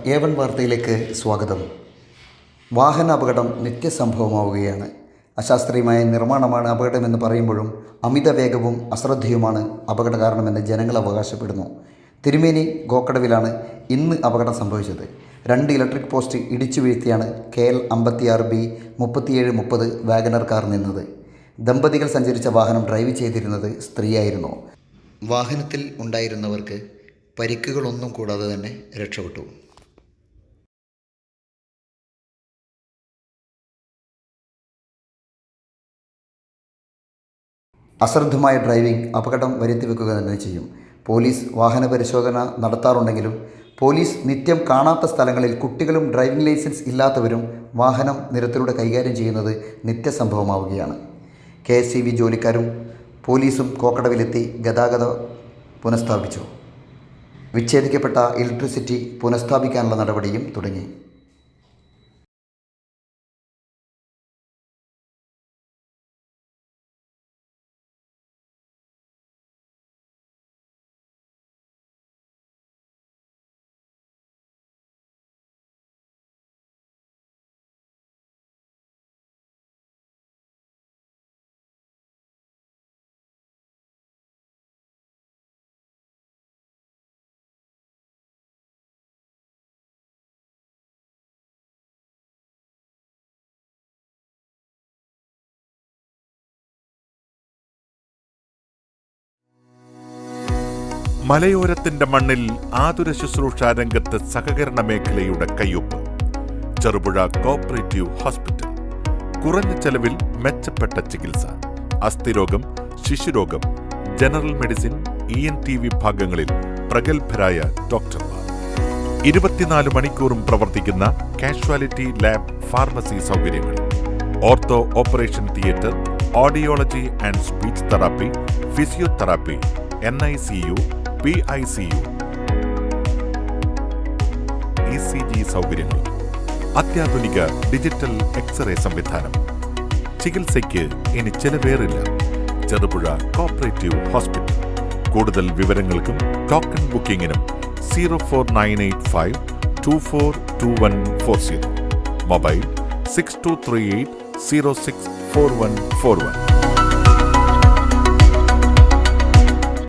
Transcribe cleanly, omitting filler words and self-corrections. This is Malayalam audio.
A1 വാർത്തയിലേക്ക് സ്വാഗതം. വാഹന അപകടം നിത്യസംഭവമാവുകയാണ്. അശാസ്ത്രീയമായ നിർമ്മാണമാണ് അപകടമെന്ന് പറയുമ്പോഴും അമിത വേഗവും അശ്രദ്ധയുമാണ് അപകട കാരണമെന്ന് ജനങ്ങൾ അവകാശപ്പെടുന്നു. തിരുമേനി ഗോക്കടവിലാണ് ഇന്ന് അപകടം സംഭവിച്ചത്. 2 ഇലക്ട്രിക് പോസ്റ്റ് ഇടിച്ചു വീഴ്ത്തിയാണ് KL 56B 3730 വാഗണർ കാർ നിന്നത്. ദമ്പതികൾ സഞ്ചരിച്ച വാഹനം ഡ്രൈവ് ചെയ്തിരുന്നത് സ്ത്രീയായിരുന്നു. വാഹനത്തിൽ ഉണ്ടായിരുന്നവർക്ക് പരിക്കുകളൊന്നും കൂടാതെ തന്നെ രക്ഷപ്പെട്ടു. അശ്രദ്ധമായ ഡ്രൈവിംഗ് അപകടം വരുത്തിവെക്കുക തന്നെ ചെയ്യും. പോലീസ് വാഹന പരിശോധന നടത്താറുണ്ടെങ്കിലും പോലീസ് നിത്യം കാണാത്ത സ്ഥലങ്ങളിൽ കുട്ടികളും ഡ്രൈവിംഗ് ലൈസൻസ് ഇല്ലാത്തവരും വാഹനം നിരത്തിലൂടെ കൈകാര്യം ചെയ്യുന്നത് നിത്യസംഭവമാവുകയാണ്. KSEB ജോലിക്കാരും പോലീസും കോക്കടവിലെത്തി ഗതാഗതം പുനഃസ്ഥാപിച്ചു. വിച്ഛേദിക്കപ്പെട്ട ഇലക്ട്രിസിറ്റി പുനഃസ്ഥാപിക്കാനുള്ള നടപടിയും തുടങ്ങി. മലയോരത്തിന്റെ മണ്ണിൽ ആതുര ശുശ്രൂഷ രംഗത്ത് സഹകരണ മേഖലയുടെ കയ്യൊപ്പ്. Cherupuzha cooperative hospital. കുറഞ്ഞ ചെലവിൽ മെച്ചപ്പെട്ട ചികിത്സ. അസ്ഥിരോഗം, ശിശുരോഗം, ജനറൽ മെഡിസിൻ, ENT വിഭാഗങ്ങളിൽ പ്രഗത്ഭരായ ഡോക്ടർമാർ. 24 മണിക്കൂറും പ്രവർത്തിക്കുന്ന കാഷ്വാലിറ്റി ലാബ്, ഫാർമസി സൗകര്യങ്ങൾ. Ortho operation theatre, audiology and speech therapy, physiotherapy, NICU, PICU, ECG സൗകര്യങ്ങൾ. അത്യാധുനിക ഡിജിറ്റൽ എക്സ്റേ സംവിധാനം. ചികിത്സയ്ക്ക് ഇനി ചെലവേറില്ല. Cherupuzha cooperative hospital. കൂടുതൽ വിവരങ്ങൾക്കും ടോക്കൺ ബുക്കിംഗിനും 04985 242140. മൊബൈൽ 6238 064141.